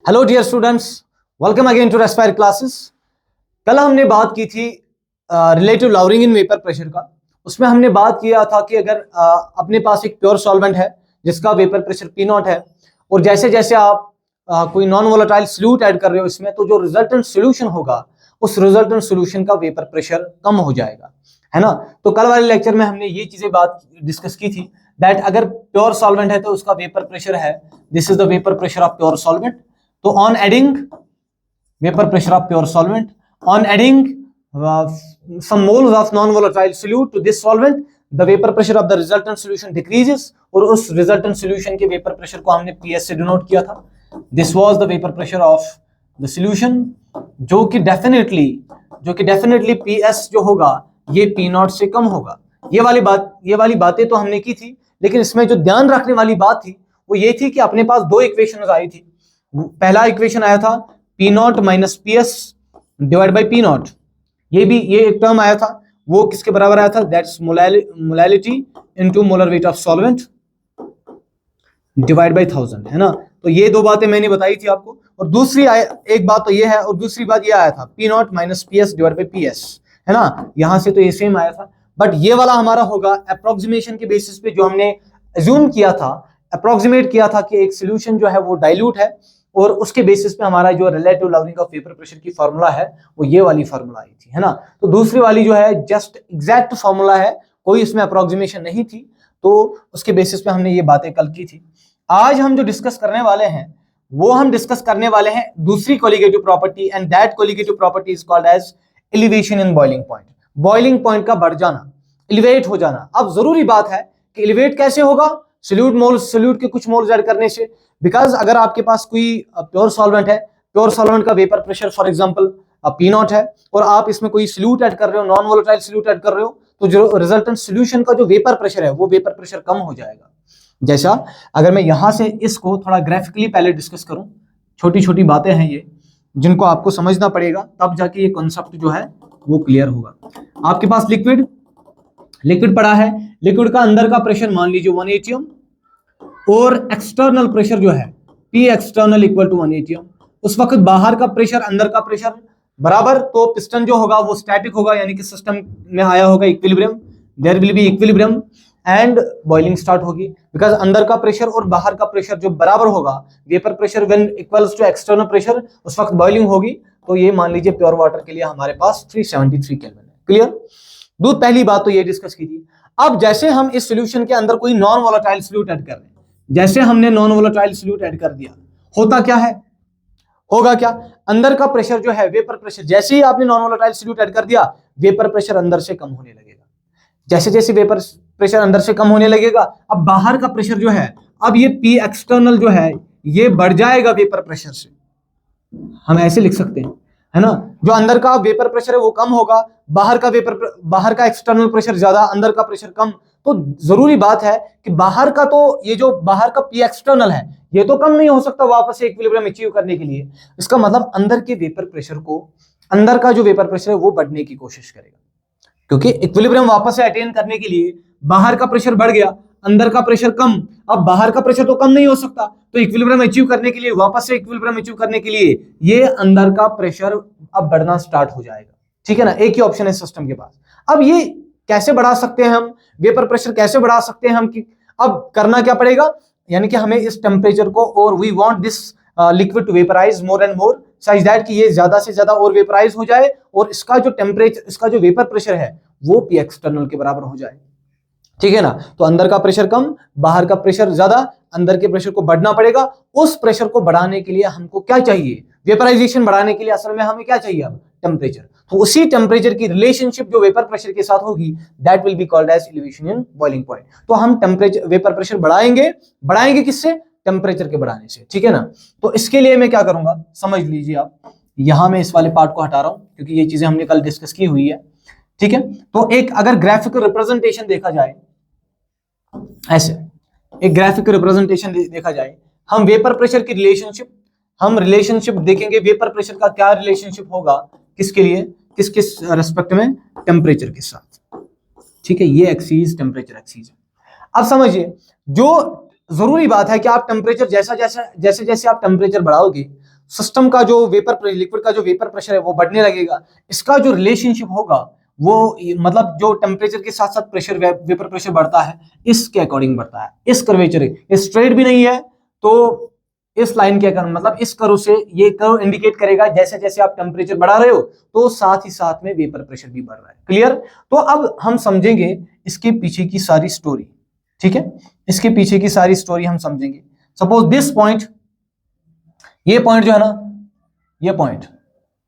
Hello dear students, welcome again to respire classes. कल हमने बात की थी relative lowering in vapour pressure का। उसमें हमने बात किया था कि अगर अपने पास एक प्योर सॉल्वेंट है जिसका वेपर प्रेशर पी नॉट है, और जैसे जैसे आप कोई नॉन वोलेटाइल सॉल्यूट ऐड कर रहे हो इसमें, तो जो रिजल्टेंट सॉल्यूशन होगा उस रिजल्टेंट सॉल्यूशन का वेपर प्रेशर कम हो जाएगा, है ना। तो कल वाले लेक्चर में हमने ये चीजें बात डिस्कस की थी दैट अगर प्योर सॉल्वेंट है तो उसका वेपर प्रेशर है, this is the vapour pressure of pure solvent. तो on adding vapor pressure of pure solvent, on adding some moles of non-volatile solute to this solvent, the vapor pressure of the resultant solution decreases। और उस resultant solution के vapor pressure को हमने PS से denote किया था। This was the vapor pressure of the solution, जो कि definitely PS जो होगा ये P नॉट से कम होगा। ये वाली बातें तो हमने की थी, लेकिन इसमें जो ध्यान रखने वाली बात थी वो ये थी कि अपने पास दो इक्वेशंस आई थी। पहला इक्वेशन आया था P not minus P S divide by P not. ये एक टर्म आया था, वो किसके बराबर आया था? That's molality into molar weight of solvent divide by 1000, है ना। तो ये दो बातें मैंने बताई थी आपको। और दूसरी एक बात तो ये है, और दूसरी बात ये आया था P not minus P S divide by P S, है ना। यहां से तो ये सेम आया था, बट ये वाला हमारा होगा अप्रोक्सीमेशन के बेसिस पे, जो हमने अज्यूम किया था, अप्रोक्सीमेट किया था कि एक सोल्यूशन जो है वो डाइल्यूट है, और उसके बेसिस पे हमारा जो relative lowering of vapour pressure की फार्मूला है वो ये वाली फार्मूला आई थी, है ना। तो दूसरी वाली जो है जस्ट एग्जैक्ट फार्मूला है, कोई इसमें अप्रोक्सीमेशन नहीं थी, तो उसके बेसिस पे हमने ये बातें कल की थी। आज हम जो डिस्कस करने वाले हैं वो हम डिस्कस करने वाले हैं दूसरी colligative property, and that colligative property is called as elevation in boiling point. Boiling point का बढ़ जाना, एलिवेट हो जाना। अब जरूरी बात है कि एलिवेट कैसे होगा? सोल्यूट के कुछ मोल्स ऐड करने से। बिकॉज अगर आपके पास कोई प्योर सॉल्वेंट है, प्योर सॉल्वेंट का vapour pressure for example P not है, और आप इसमें कोई सोल्यूट ऐड कर रहे हो, नॉन वोलेटाइल सोल्यूट ऐड कर रहे हो, तो जो रिजल्टेंट सोल्यूशन का जो वेपर प्रेशर है वो वेपर प्रेशर कम हो जाएगा। जैसा अगर मैं यहां से इसको थोड़ा ग्राफिकली पहले डिस्कस करूं, छोटी छोटी बातें हैं ये जिनको आपको समझना पड़ेगा, तब जाके ये कॉन्सेप्ट जो है वो क्लियर होगा। आपके पास लिक्विड पड़ा है, लिक्विड का अंदर का प्रेशर मान लीजिए 1 atm, और एक्सटर्नल प्रेशर जो है P external equal to 1 atm। उस वक्त बाहर का प्रेशर अंदर का प्रेशर बराबर, तो पिस्टन जो होगा वो स्टैटिक होगा, यानी कि सिस्टम में आया होगा equilibrium, there will be equilibrium and boiling start होगी। बिकॉज अंदर का प्रेशर और बाहर का प्रेशर जो बराबर होगा, vapour pressure when equals to external pressure, उस वक्त बॉइलिंग होगी। तो ये मान लीजिए प्योर वाटर के लिए हमारे पास 373 केल्विन है। क्लियर? दूध पहली बात तो ये डिस्कस की थी। अब जैसे हम इस सॉल्यूशन के अंदर कोई नॉन वोलेटाइल सॉल्यूट ऐड कर रहे हैं, जैसे हमने नॉन वोलेटाइल सॉल्यूट ऐड कर दिया, होता क्या है, होगा क्या? अंदर का प्रेशर जो है वेपर प्रेशर, जैसे ही आपने नॉन वोलेटाइल सॉल्यूट ऐड कर दिया, वेपर प्रेशर अंदर से कम होने लगेगा। जैसे जैसे वेपर प्रेशर अंदर से कम होने लगेगा, अब बाहर का प्रेशर जो है, अब ये पी एक्सटर्नल जो है ये बढ़ जाएगा वेपर प्रेशर से। हम ऐसे लिख सकते हैं, है ना। जो अंदर का वेपर प्रेशर है वो कम होगा, बाहर का एक्सटर्नल प्रेशर ज्यादा, अंदर का प्रेशर कम। तो जरूरी बात है कि बाहर का, तो ये जो बाहर का पी एक्सटर्नल है ये तो कम नहीं हो सकता वापस से इक्विलिब्रियम अचीव करने के लिए। इसका मतलब अंदर के वेपर प्रेशर को, अंदर का जो वेपर प्रेशर है वो बढ़ने की कोशिश करेगा, क्योंकि इक्विलिब्रियम वापस से अटेन करने के लिए बाहर का प्रेशर बढ़ गया, अंदर का प्रेशर कम। अब बाहर का प्रेशर तो कम नहीं हो सकता, तो इक्विलिब्रियम अचीव करने के लिए, वापस से इक्विलिब्रियम अचीव करने के लिए ये अंदर का प्रेशर अब बढ़ना स्टार्ट हो जाएगा। ठीक है ना, एक ही ऑप्शन है सिस्टम के पास। अब ये कैसे बढ़ा सकते हैं हम, वेपर प्रेशर कैसे बढ़ा सकते हैं हम, कि अब करना क्या पड़ेगा, यानी कि हमें इस टेम्परेचर को, और we want this liquid to vaporise more and more such that कि ये ज्यादा से ज्यादा और वेपराइज हो जाए, और इसका जो टेम्परेचर, इसका जो वेपर प्रेशर है वो पी एक्सटर्नल के बराबर हो जाए। ठीक है ना। तो अंदर का प्रेशर कम, बाहर का प्रेशर ज्यादा, अंदर के प्रेशर को बढ़ना पड़ेगा। उस प्रेशर को बढ़ाने के लिए हमको क्या चाहिए? वेपराइजेशन बढ़ाने के लिए असल में हमें क्या चाहिए? अब टेम्परेचर। तो उसी टेम्परेचर की रिलेशनशिप जो वेपर प्रेशर के साथ होगी, that will be called as elevation in boiling point. तो हम टेम्परेचर, वेपर प्रेशर बढ़ाएंगे किससे? टेम्परेचर के बढ़ाने से। ठीक है ना। तो इसके लिए मैं क्या करूंगा, समझ लीजिए आप। यहां मैं इस वाले पार्ट को हटा रहा हूं क्योंकि ये चीजें हमने कल डिस्कस की हुई है। ठीक है। तो एक अगर ग्राफिकल रिप्रेजेंटेशन देखा जाए, ऐसे एक ग्राफिकल रिप्रेजेंटेशन देखा जाए, हम वेपर प्रेशर की रिलेशनशिप देखेंगे। वेपर प्रेशर का क्या रिलेशनशिप होगा, किसके लिए, किस किस रेस्पेक्ट में? टेम्परेचर के साथ। ठीक है, ये एक्सीज टेम्परेचर एक्सीज है। अब समझिए, जो जरूरी बात है कि आप टेम्परेचर जैसे जैसे आप टेम्परेचर बढ़ाओगे, सिस्टम का जो लिक्विड का जो वेपर प्रेशर है वो बढ़ने लगेगा। इसका जो रिलेशनशिप होगा वो मतलब जो टेम्परेचर के साथ साथ प्रेशर वेपर प्रेशर बढ़ता है इसके अकॉर्डिंग बढ़ता है। इस कर्वेचर स्ट्रेट भी नहीं है तो इस लाइन के कारण मतलब इस कर्व से ये कर्व इंडिकेट करेगा जैसे जैसे आप टेम्परेचर बढ़ा रहे हो तो साथ ही साथ में वेपर प्रेशर भी बढ़ रहा है। क्लियर? तो अब हम समझेंगे इसके पीछे की सारी स्टोरी। ठीक है, इसके पीछे की सारी स्टोरी हम समझेंगे। सपोज दिस पॉइंट, ये पॉइंट जो है ना, ये पॉइंट,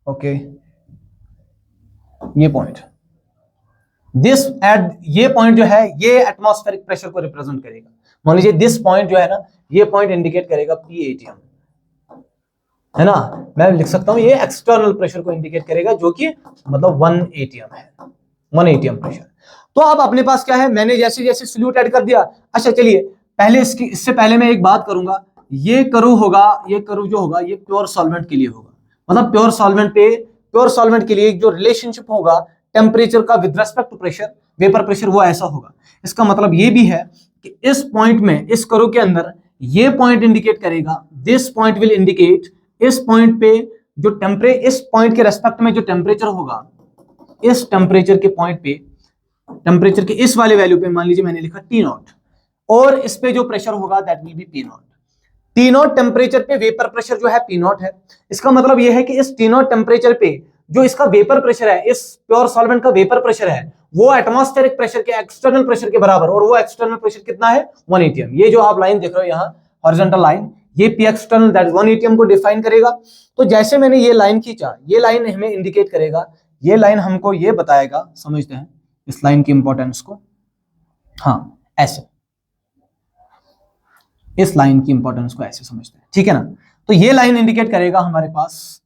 ओके, ये पॉइंट, ये पॉइंट जो है ये एटमॉस्फेरिक प्रेशर को रिप्रेजेंट करेगा। मान लीजिए दिस पॉइंट जो है ना, ये पॉइंट इंडिकेट करेगा P ATM, है ना। मैं लिख सकता हूं ये एक्सटर्नल प्रेशर को इंडिकेट करेगा जो कि मतलब 1 ATM है, 1 ATM प्रेशर। तो अब अपने पास क्या है, मैंने जैसे जैसे सोल्यूट ऐड कर दिया। अच्छा चलिए पहले इससे पहले मैं एक बात करूंगा, ये कर्व होगा, ये कर्व जो होगा ये प्योर सॉल्वेंट के लिए होगा। मतलब प्योर सॉल्वेंट के लिए जो रिलेशनशिप होगा टेम्परेचर का with respect to pressure, vapour pressure, वो ऐसा होगा। इसका मतलब ये भी है कि इस पॉइंट में, इस कर्व के अंदर ये पॉइंट इंडिकेट करेगा, दिस पॉइंट विल इंडिकेट, इस पॉइंट पे जो इस पॉइंट के रेस्पेक्ट में जो टेम्परेचर होगा, इस टेम्परेचर के पॉइंट पे, टेम्परेचर के इस वाले वैल्यू पे मान लीजिए मैंने लिखा T0, और इस पे जो प्रेशर होगा that will B P0। T0 temperature पे वेपर प्रेशर जो है P0 है। इसका मतलब यह है कि इस T0 टेम्परेचर पे जो इसका वेपर प्रेशर है, इस प्योर सॉल्वेंट का वेपर प्रेशर है, वो एटमॉस्फेरिक प्रेशर के एक्सटर्नल प्रेशर के बराबर, और वो एक्सटर्नल प्रेशर कितना है 1 ATM। ये जो आप लाइन देख रहे हो यहाँ हॉरिजॉन्टल लाइन, ये P एक्सटर्नल दैट 1 ATM को डिफाइन करेगा। तो जैसे मैंने ये लाइन खींचा, ये लाइन हमें इंडिकेट करेगा, ये लाइन हमको ये बताएगा, समझते हैं इस लाइन की इंपॉर्टेंस को। हाँ ऐसे, इस लाइन की इंपॉर्टेंस को ऐसे समझते हैं, ठीक है ना। तो ये लाइन इंडिकेट करेगा हमारे पास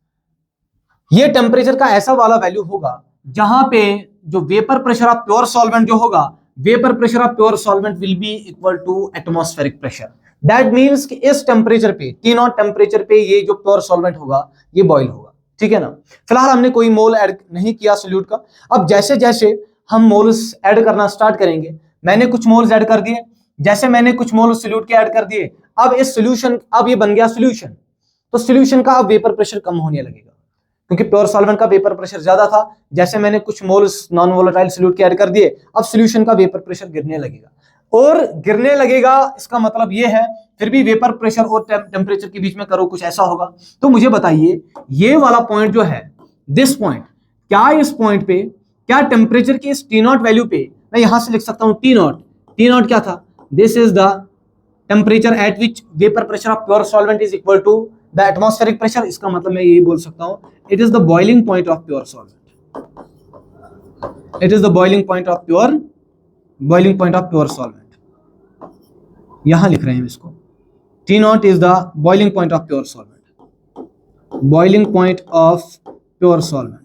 ये टेम्परेचर का ऐसा वाला वैल्यू होगा जहां पे जो vapour pressure of pure solvent जो होगा, vapour pressure of pure solvent will be equal to atmospheric pressure. That means कि इस टेम्परेचर पे, T0 टेम्परेचर पे ये जो प्योर सॉल्वेंट होगा ये बॉयल होगा, ठीक है ना। फिलहाल हमने कोई मोल ऐड नहीं किया सोल्यूट का। अब जैसे जैसे हम मोल्स ऐड करना स्टार्ट करेंगे, मैंने कुछ मोल्स ऐड कर दिए, जैसे मैंने कुछ मोल सोल्यूट के ऐड कर दिए, अब इस सोल्यूशन, अब ये बन गया सोल्यूशन, तो सोल्यूशन का अब वेपर प्रेशर कम होने लगेगा क्योंकि प्योर सॉल्वेंट का वेपर प्रेशर ज्यादा था। जैसे मैंने कुछ मोल्स नॉन वोलेटाइल सोल्यूट के ऐड कर दिए, अब सोल्यूशन का वेपर प्रेशर गिरने लगेगा, और गिरने लगेगा इसका मतलब ये है फिर भी वेपर प्रेशर और टेम्परेचर के बीच में करो कुछ ऐसा होगा। तो मुझे बताइए ये वाला पॉइंट जो है, दिस पॉइंट, क्या इस पॉइंट पे, क्या टेम्परेचर की इस T0 वैल्यू पे मैं यहां से लिख सकता हूं T0 क्या था, this is the temperature at which vapour pressure of pure solvent is equal to the atmospheric pressure. इसका मतलब मैं यही बोल सकता हूं it is the boiling point of pure solvent, it is the boiling point of pure solvent. यहां लिख रहे हैं इसको, T0 is the boiling point of pure solvent, boiling point of pure solvent,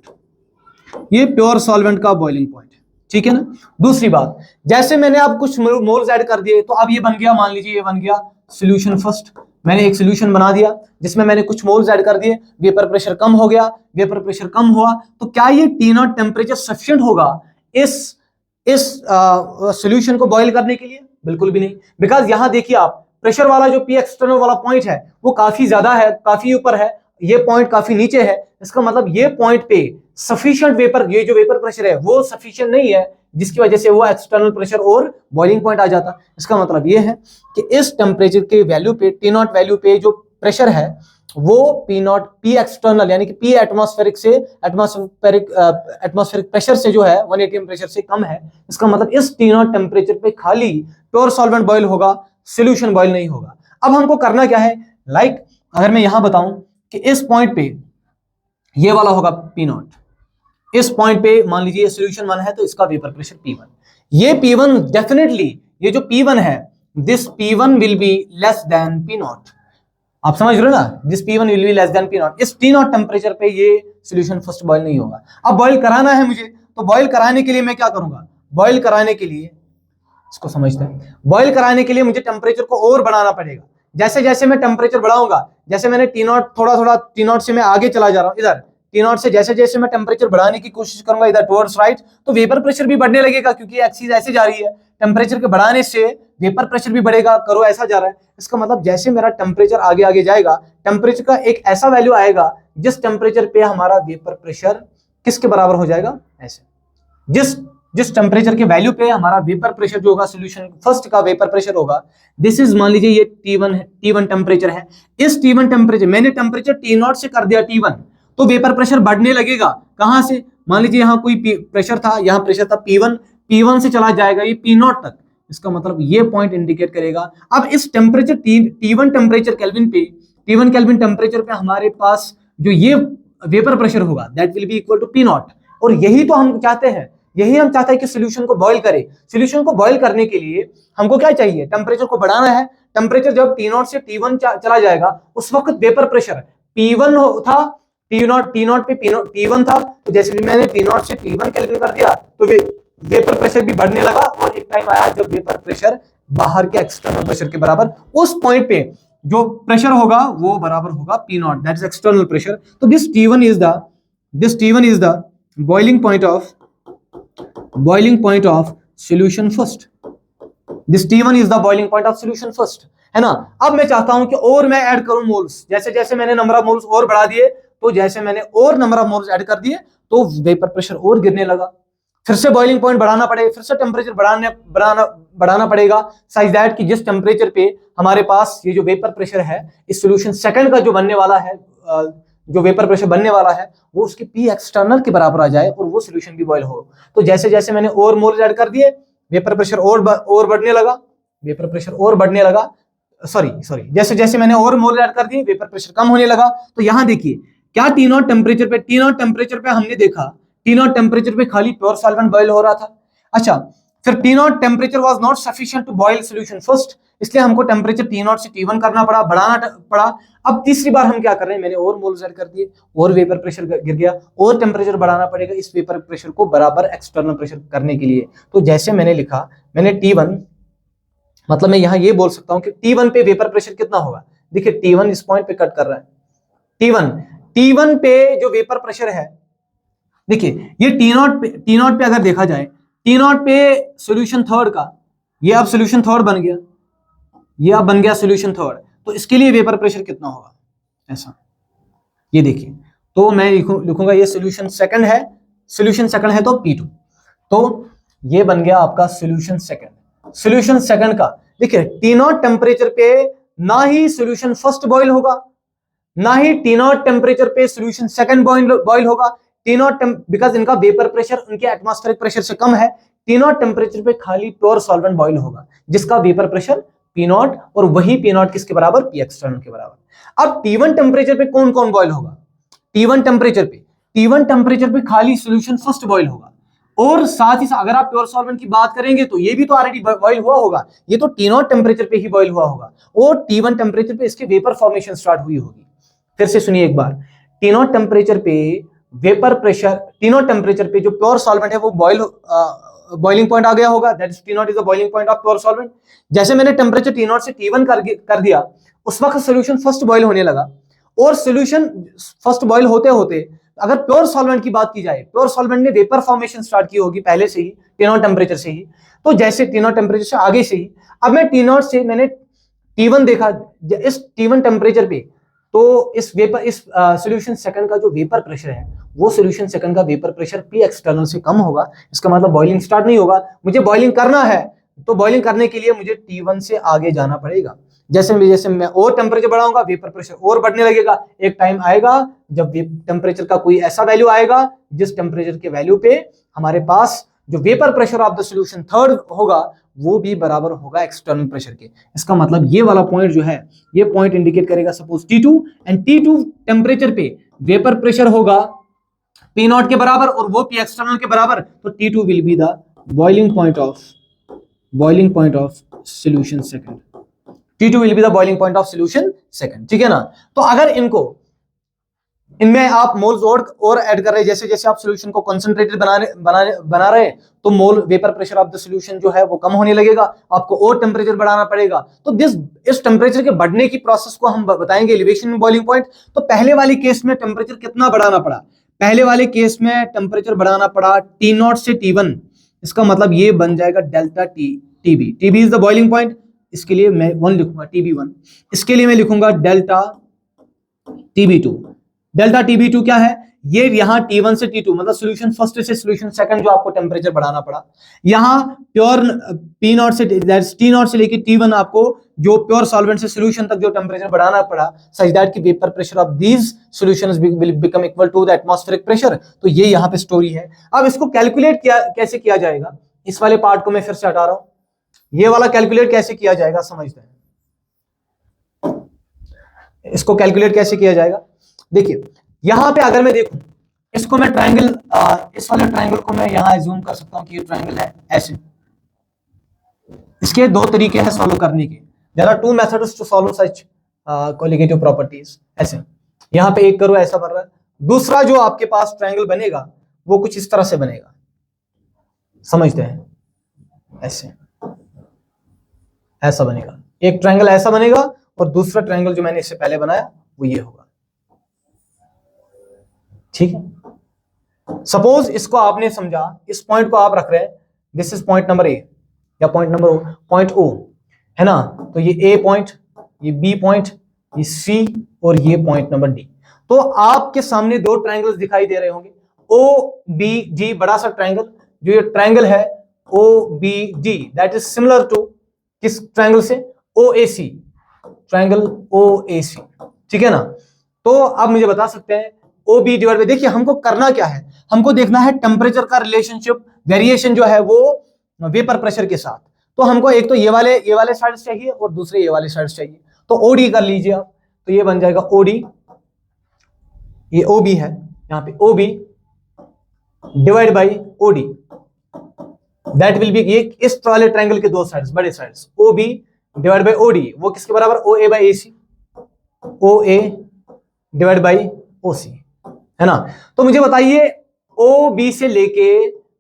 ये प्योर सॉल्वेंट का boiling point है, ठीक है ना। दूसरी बात, जैसे मैंने अब कुछ मोल्स ऐड कर दिए, तो अब ये बन गया, मान लीजिए ये बन गया सॉल्यूशन। फर्स्ट मैंने एक सॉल्यूशन बना दिया जिसमें मैंने कुछ मोल्स ऐड कर दिए, वेपर प्रेशर कम हो गया, वेपर प्रेशर कम हुआ, तो क्या ये T0 टेम्परेचर सफिशिएंट होगा इस सॉल्यूशन को बॉयल करने के लिए? बिल्कुल भी नहीं, बिकॉज यहां देखिए आप, प्रेशर वाला जो P एक्सटर्नल वाला पॉइंट है वो काफी ज्यादा है, काफी ऊपर है, ये पॉइंट काफी नीचे है। इसका मतलब ये पॉइंट पे सफिशिएंट वेपर, ये जो वेपर प्रेशर है वो सफिशिएंट नहीं है, जिसकी वजह से वो एक्सटर्नल प्रेशर और बॉइलिंग पॉइंट आ जाता। इसका मतलब ये है कि इस टेम्परेचर के वैल्यू पे, T0 वैल्यू पे जो प्रेशर है वो P0, P एक्सटर्नल यानी कि P एटमॉस्फेरिक से, एटमॉस्फेरिक प्रेशर से जो है 1 ATM प्रेशर से कम है। इसका मतलब इस T0 टेम्परेचर पे खाली प्योर सॉल्वेंट बॉयल होगा, सॉल्यूशन बॉयल नहीं होगा। अब हमको करना क्या है, लाइक अगर मैं यहां बताऊं कि इस पॉइंट पे ये वाला होगा P0, इस पॉइंट पे मान लीजिए सॉल्यूशन 1 है तो इसका वेपर प्रेशर P1, ये P1 डेफिनेटली, ये जो P1 है, this P1 will be less than P0। आप समझ रहे हो ना, this P1 will be less than P0। इस T0 टेम्परेचर पे ये सॉल्यूशन फर्स्ट बॉयल नहीं होगा। अब बॉयल कराना है मुझे, तो बॉयल कराने के लिए मैं क्या करूंगा, बॉयल कराने के लिए, इसको समझते हैं, बॉयल कराने के लिए मुझे टेम्परेचर को और बढ़ाना पड़ेगा। जैसे जैसे मैं टेम्परेचर बढ़ाऊंगा, जैसे मैंने T0 थोड़ा थोड़ा T0 से मैं आगे चला जा रहा हूं, इधर T0 से जैसे जैसे मैं टेम्परेचर बढ़ाने की कोशिश करूंगा इधर टुवर्ड्स राइट, तो वेपर प्रेशर भी बढ़ने लगेगा, क्योंकि एक्सिस ऐसे जा रही है, टेम्परेचर के बढ़ाने से वेपर प्रेशर भी बढ़ेगा, करो ऐसा जा रहा है। इसका मतलब जैसे मेरा टेम्परेचर आगे आगे जाएगा, टेम्परेचर का एक ऐसा वैल्यू आएगा जिस टेम्परेचर पे हमारा वेपर प्रेशर किसके बराबर हो जाएगा, ऐसे जिस टेम्परेचर के वैल्यू पे हमारा वेपर प्रेशर जो होगा सोल्यूशन फर्स्ट का वेपर प्रेशर होगा, दिस इज, मान लीजिए ये T1 है, T1 टेम्परेचर है। इस T1 टेम्परेचर मैंने टेम्परेचर T0 से कर दिया T1, तो वेपर प्रेशर बढ़ने लगेगा। कहां से, मान लीजिए यहाँ कोई प्रेशर था, यहाँ प्रेशर था P1, P1 से चला जाएगा ये P0 तक। इसका मतलब ये पॉइंट इंडिकेट करेगा। अब इस टेम्परेचर T1 टेम्परेचर केल्विन पे, T1 केल्विन टेम्परेचर पे हमारे पास जो ये वेपर प्रेशर होगा that will be equal to P0। और यही तो हम चाहते हैं, यही हम चाहते हैं कि सॉल्यूशन को बॉईल करें। सॉल्यूशन को बॉईल करने के लिए हमको क्या चाहिए, टेम्परेचर को बढ़ाना है। टेम्परेचर जब T0 से T1 चला जाएगा, उस वक्त वेपर प्रेशर P1 था, T0 पे T1 था, तो जैसे भी मैंने T0 से T1 कैलकुलेट कर दिया तो वेपर प्रेशर भी बढ़ने लगा, और एक टाइम आया जब वेपर प्रेशर बाहर के एक्सटर्नल प्रेशर के बराबर, उस पॉइंट पे जो प्रेशर होगा वो बराबर होगा P0, that is external pressure. तो this T1 is the boiling point of solution first. This T1 is the boiling point of solution first, है ना। अब मैं चाहता हूं कि और मैं ऐड करूं मोल्स, जैसे जैसे मैंने नंबर ऑफ मोल्स और बढ़ा दिए, तो जैसे मैंने और नंबर ऑफ मोल्स ऐड कर दिए तो वेपर प्रेशर और गिरने लगा। फिर से बॉइलिंग पॉइंट बढ़ाना पड़ेगा, फिर से टेम्परेचर बढ़ाना पड़ेगा, साइज दैट कि जिस टेम्परेचर पे हमारे पास ये जो वेपर प्रेशर है इस सोल्यूशन सेकंड का जो बनने वाला है, जो वेपर प्रेशर बनने वाला है वो उसके P एक्सटर्नल के बराबर आ जाए और वो सोल्यूशन भी बॉयल हो। तो जैसे जैसे मैंने और मोल्स ऐड कर दिए, वेपर प्रेशर और बढ़ने लगा, वेपर प्रेशर और बढ़ने लगा, सॉरी जैसे जैसे मैंने और मोल्स ऐड कर दिए वेपर प्रेशर कम होने लगा। तो यहां देखिए क्या T0 टेम्परेचर पे हमने देखा, T0 टेम्परेचर पे खाली प्योर सॉल्वेंट बॉयल हो रहा था। अच्छा, फिर T0 temperature was not sufficient to boil solution first, इसलिए हमको टेम्परेचर T0 से T1 करना पड़ा, बढ़ाना पड़ा। अब तीसरी बार हम क्या कर रहे हैं, मैंने और मोल्स ऐड कर दिए और वेपर प्रेशर गिर गया, और टेम्परेचर बढ़ाना पड़ेगा इस वेपर प्रेशर को बराबर एक्सटर्नल प्रेशर करने के लिए। तो जैसे मैंने लिखा, मैंने T1, मतलब मैं यहां ये बोल सकता हूं कि T1 पे वेपर प्रेशर कितना होगा। देखिए T1 इस पॉइंट पे कट कर रहा है, T1 पे जो वेपर प्रेशर है, देखिए ये T0 पे अगर देखा जाए, T0 पे सॉल्यूशन थर्ड का, ये अब सॉल्यूशन थर्ड बन गया, ये अब बन गया सॉल्यूशन थर्ड, तो इसके लिए वेपर प्रेशर कितना होगा, ऐसा ये देखिए। तो मैं लिखूंगा ये सॉल्यूशन सेकंड है तो P2, तो ये बन गया आपका सॉल्यूशन सेकंड का। देखिए T0 टेम्परेचर पे ना ही सॉल्यूशन फर्स्ट बॉयल होगा, ना ही T0 टेम्परेचर पे सॉल्यूशन सेकंड बॉयल होगा। T0 बिकॉज इनका वेपर प्रेशर उनके एटमॉस्फेरिक प्रेशर से कम है, T0 टेम्परेचर पे खाली प्योर सॉल्वेंट बॉयल होगा जिसका वेपर प्रेशर P0, और वही P0 किसके बराबर, P एक्सटर्नल के बराबर। अब T1 टेम्परेचर पे कौन कौन बॉयल होगा, T1 टेम्परेचर पे खाली सॉल्यूशन फर्स्ट बॉयल होगा, और साथ ही साथ अगर आप प्योर सॉल्वेंट की बात करेंगे तो ये भी तो ऑलरेडी बॉयल हुआ होगा, ये तो T0 टेम्परेचर पे ही बॉयल हुआ होगा, और T1 टेम्परेचर पे इसके वेपर फॉर्मेशन स्टार्ट हुई होगी। फिर से सुनिए एक बार, T0 टेम्परेचर पे वेपर प्रेशर, T0 टेम्परेचर पे जो प्योर सॉल्वेंट है वो बॉइलिंग पॉइंट आ गया होगा, that is T0 is the boiling point of pure solvent. जैसे मैंने टेम्परेचर T0 से T1 कर दिया, उस वक्त सॉल्यूशन फर्स्ट बॉयल होने लगा, और सॉल्यूशन फर्स्ट बॉयल होते होते अगर प्योर सॉल्वेंट की बात की जाए, प्योर सॉल्वेंट ने वेपर फॉर्मेशन स्टार्ट की होगी पहले से ही T0 टेम्परेचर से ही, तो जैसे T0 टेम्परेचर से आगे से ही अब मैं T0 से मैंने T1 देखा, इस T1 टेम्परेचर पे तो इस सॉल्यूशन सेकंड का जो वेपर प्रेशर है वो सॉल्यूशन सेकंड का वेपर प्रेशर P एक्सटर्नल से कम होगा, इसका मतलब बॉइलिंग स्टार्ट नहीं होगा। मुझे बॉइलिंग करना है तो बॉइलिंग करने के लिए मुझे T1 से आगे जाना पड़ेगा। जैसे मैं और टेम्परेचर बढ़ाऊंगा वेपर प्रेशर और बढ़ने लगेगा, एक टाइम आएगा जब टेम्परेचर का कोई ऐसा वैल्यू आएगा जिस टेम्परेचर के वैल्यू पे हमारे पास जो vapour pressure of the solution third होगा वो भी बराबर होगा एक्सटर्नल प्रेशर के। इसका मतलब ये वाला पॉइंट जो है, ये पॉइंट इंडिकेट करेगा suppose T2, and T2 temperature पे वेपर प्रेशर होगा P0 के बराबर और वो P एक्सटर्नल के बराबर, तो T2 will be the boiling point of solution second. T2 will be the boiling point of solution second, ठीक है ना। तो अगर इनको इनमें आप मोल्स और ऐड कर रहे हैं, जैसे जैसे आप सॉल्यूशन को कंसंट्रेटेड बना रहे हैं तो mole vapour pressure of the solution जो है वो कम होने लगेगा, आपको और टेम्परेचर बढ़ाना पड़ेगा। तो इस टेम्परेचर के बढ़ने की प्रोसेस को हम बताएंगे एलिवेशन इन बॉइलिंग पॉइंट। तो पहले वाले केस में टेम्परेचर कितना बढ़ाना पड़ा? पहले वाले केस में टेम्परेचर बढ़ाना पड़ा T0 से T1, इसका मतलब ये बन जाएगा delta TB. TB is the boiling point, इसके लिए मैं 1 लिखूंगा, TB1। इसके लिए मैं लिखूंगा डेल्टा TB2। डेल्टा TB2 क्या है? ये यहाँ T1 से T2 मतलब सॉल्यूशन फर्स्ट से सॉल्यूशन सेकंड जो आपको टेम्परेचर बढ़ाना पड़ा। यहाँ प्योर P0 से T0 से लेके T1 आपको जो प्योर सॉल्वेंट से सॉल्यूशन तक जो टेम्परेचर बढ़ाना पड़ा सच दैट की vapour pressure of these solutions will become equal to the atmospheric pressure. तो ये यहाँ पे स्टोरी है। अब इसको कैलकुलेट कैसे किया जाएगा, इस वाले पार्ट को मैं फिर से हटा रहा हूं। ये वाला कैलकुलेट कैसे किया जाएगा समझते हैं। इसको कैलकुलेट कैसे किया जाएगा, देखिए यहां पे अगर मैं देखूं इसको मैं ट्रायंगल, इस वाले ट्रायंगल को मैं यहां एज्यूम कर सकता हूं कि ये ट्रायंगल है ऐसे। इसके दो तरीके हैं सॉल्व करने के, there are two methods to solve such colligative properties. ऐसे यहां पे एक करो ऐसा बन रहा है, दूसरा जो आपके पास ट्रायंगल बनेगा वो कुछ इस तरह से बनेगा, समझते हैं, ऐसे ऐसा बनेगा। एक ट्रायंगल ऐसा बनेगा और दूसरा ट्रायंगल जो मैंने इससे पहले बनाया वो ये होगा, ठीक है। सपोज इसको आपने समझा, इस पॉइंट को आप रख रहे हैं, this is point number A या पॉइंट ओ है ना। तो ये ए पॉइंट, ये बी पॉइंट, ये सी और ये पॉइंट नंबर डी। तो आपके सामने दो ट्रायंगल्स दिखाई दे रहे होंगे, ओ बी डी, बड़ा सा ट्रायंगल। जो ये ट्रायंगल है O B D that is similar to किस ट्रायंगल से? ओ ए सी, ट्रायंगल ओ ए सी, ठीक है ना। तो आप मुझे बता सकते हैं ओ बी डिवाइड बाय, देखिए हमको करना क्या है, हमको देखना है टेम्परेचर का रिलेशनशिप वेरिएशन जो है वो वेपर प्रेशर के साथ। तो हमको एक तो ये वाले साइड्स चाहिए और दूसरे ये वाले साइड्स चाहिए। तो ओडी कर लीजिए आप, तो ये बन जाएगा ओडी, ये ओबी है, यहाँ पे OB divide by OD, that will be, ये इस वाले ट्रायंगल के दो साइड्स, बड़े sides, OB divide by OD, वो किसके बराबर? O A by A C, O A divide by O C, है ना। तो मुझे बताइए ओ बी से लेके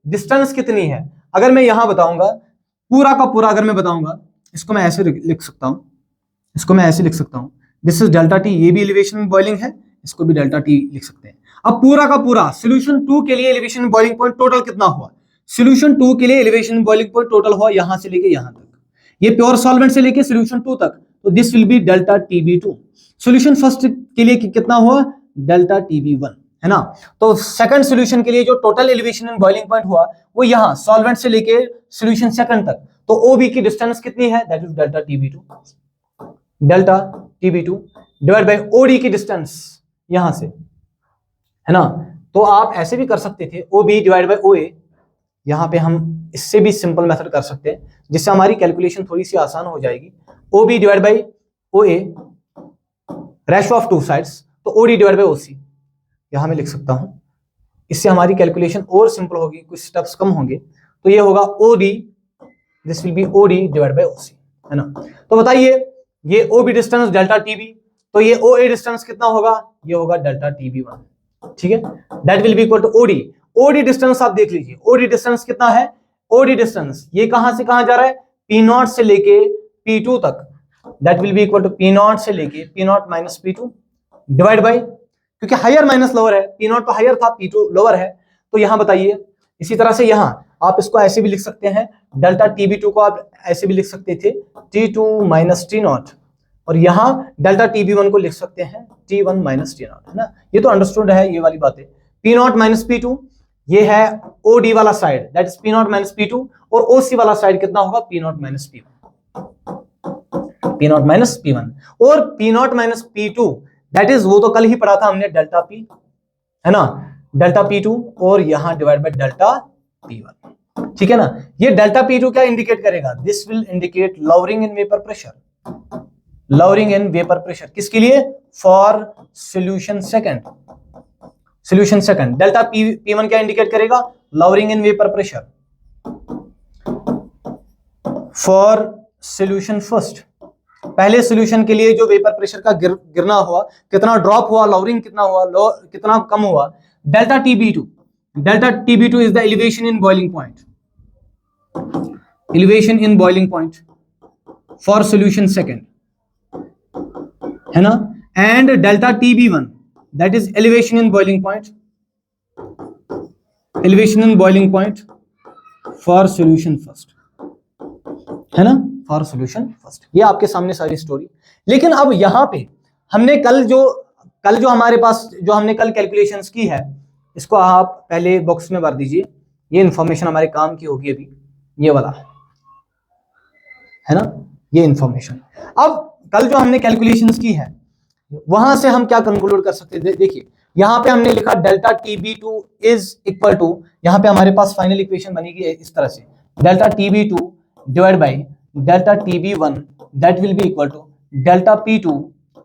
डिस्टेंस कितनी है? अगर मैं यहां बताऊंगा पूरा का पूरा, अगर मैं बताऊंगा इसको मैं ऐसे लिख सकता हूं, इसको मैं ऐसे लिख सकता हूं, दिस इज डेल्टा टी, ये भी एलिवेशन बॉइलिंग है, इसको भी डेल्टा टी लिख सकते हैं। अब पूरा का पूरा सॉल्यूशन 2 के लिए एलिवेशन बॉइलिंग पॉइंट टोटल कितना हुआ? सॉल्यूशन 2 के लिए एलिवेशन बॉइलिंग पॉइंट टोटल हुआ यहां से लेके यहां तक, ये प्योर सॉल्वेंट से लेके सॉल्यूशन 2 तक, तो this will be delta TB2। Solution first के लिए कितना हुआ? डेल्टा TB1, है ना। तो सेकंड सॉल्यूशन के लिए जो total elevation in boiling point हुआ वो यहां सॉल्वेंट से लेके सॉल्यूशन सेकंड तक, तो OB की डिस्टेंस कितनी है? That is delta TB2, delta TB2 divide by OD की डिस्टेंस यहां से, है ना। तो आप ऐसे भी कर सकते थे OB डिवाइड बाय OA, यहां पे हम इससे भी सिंपल मेथड कर सकते हैं जिससे हमारी कैलकुलेशन थोड़ी सी आसान हो जाएगी। OB divide by OA, ratio of two sides, तो OD डिवाइड बाय OC यहां मैं लिख सकता हूं, इससे हमारी कैलकुलेशन और सिंपल होगी, कुछ स्टेप्स कम होंगे। तो ये होगा OD, this will be OD divide by OC, है ना। तो बताइए ये OB डिस्टेंस डेल्टा TB, तो ये OA डिस्टेंस कितना होगा? ये होगा डेल्टा TB1, ठीक है, that will be equal to OD। OD distance आप देख लीजिए, OD डिस्टेंस कितना है? OD डिस्टेंस ये कहां से कहां जा रहा है? P0 से लेके P2 तक, that will be equal to P0 से लेके P0 minus P2 divide by, क्योंकि हायर माइनस लोअर है, P0 तो हायर था, P2 लोअर है, तो यहां बताइए। इसी तरह से यहां आप इसको ऐसे भी लिख सकते हैं, डेल्टा TB2 को आप ऐसे भी लिख सकते थे T2 माइनस T0, और यहां डेल्टा TB1 को लिख सकते हैं T1 माइनस T0, है ना। ये तो अंडरस्टूड है ये वाली बातें। P0 माइनस P2 ये है OD वाला side, that is P0 minus P2, और OC वाला साइड कितना होगा? P0 minus P1, P0 minus P1, और P0 minus P2 that is, वो तो कल ही पढ़ा था हमने, डेल्टा P, है ना, डेल्टा P2, और यहां डिवाइड बाय डेल्टा P1, ठीक है ना। ये डेल्टा P2 क्या इंडिकेट करेगा? This will indicate lowering in vapour pressure, lowering in vapour pressure, किसके लिए? For solution second, solution second. Delta P1 क्या इंडिकेट करेगा? Lowering in vapour pressure for solution first, पहले सॉल्यूशन के लिए जो वेपर प्रेशर का गिरना हुआ, कितना ड्रॉप हुआ, लॉवरिंग कितना हुआ, कितना कम हुआ, delta TB2. Delta TB2 is the elevation in boiling point, elevation in boiling point for solution second, है ना. And delta TB1 that is elevation in boiling point, elevation in boiling point for solution first, है ना, for solution first. ये आपके सामने सारी story. लेकिन अब यहां पे हमने कल जो हमारे पास जो हमने कल कैलकुलेशंस की है, इसको आप पहले बॉक्स में भर दीजिए. ये इंफॉर्मेशन हमारे काम की होगी अभी, ये वाला है ना, ये इंफॉर्मेशन. अब कल जो हमने कैलकुलेशंस की है वहां से हम क्या कंक्लूड कर सकते हैं. देखिए यहां पे हमने लिखा delta TB2 is equal to, यहां पे हमारे पास फाइनल इक्वेशन बनेगी इस तरह से, delta TB2 divide by delta TB1 that will be equal to delta P2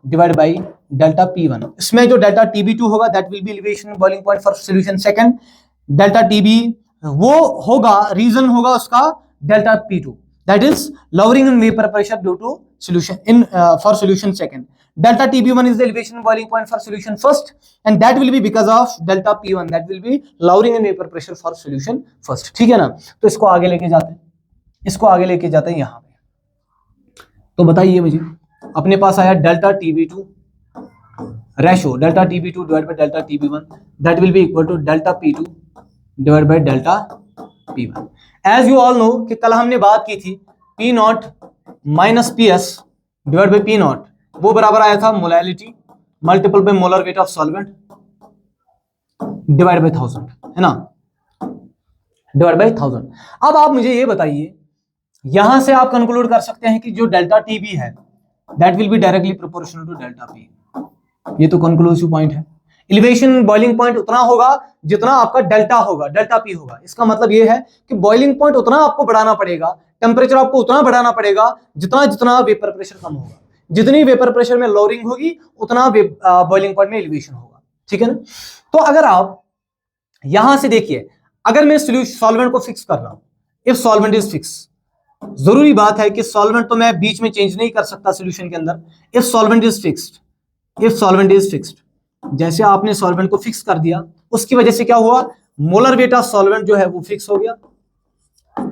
divide by delta P1. इसमें जो डेल्टा TB2 होगा that will be elevation in boiling point for solution second. Delta TB वो होगा, reason होगा उसका delta P2 that is lowering in vapor pressure due to solution in for solution second. Delta TB1 is the elevation boiling point for solution first, and that will be because of delta P1 that will be lowering in vapor pressure for solution first. ठीक है ना. तो इसको आगे लेके जाते हैं, इसको आगे लेके जाते हैं यहाँ पे. तो बताइए मुझे, अपने पास आया delta TB2 ratio, delta TB2 divide by delta TB1 that will be equal to delta P2 divide by delta P1. As you all know कि कल हमने बात की थी P0 minus PS divide by P0, वो बराबर आया था molality multiple by molar weight of solvent divide by 1000, है ना, डिवाइड बाय 1000. अब आप मुझे ये बताइए, यहां से आप कंक्लूड कर सकते हैं कि जो डेल्टा TB है that will be directly proportional to delta P. ये तो कंक्लूसिव पॉइंट है. एलिवेशन बॉइलिंग पॉइंट उतना होगा जितना आपका डेल्टा होगा, डेल्टा P होगा. इसका मतलब ये है कि बॉइलिंग पॉइंट उतना आपको बढ़ाना पड़ेगा, टेम्परेचर आपको उतना बढ़ाना पड़ेगा जितना जितना वेपर प्रेशर कम होगा. जितनी वेपर प्रेशर में लोअरिंग होगी उतना बॉइलिंग पॉइंट में एलिवेशन होगा. ठीक है ना. तो अगर आप यहां से देखिए, अगर मैं सॉल्वेंट को फिक्स कर रहा हूं, इफ सॉल्वेंट इज फिक्स, जरूरी बात है कि सॉल्वेंट तो मैं बीच में चेंज नहीं कर सकता सॉल्यूशन के अंदर. If solvent is fixed, if solvent is fixed, जैसे आपने सॉल्वेंट को फिक्स कर दिया, उसकी वजह से क्या हुआ, मोलर वेट ऑफ सॉल्वेंट जो है वो फिक्स हो गया.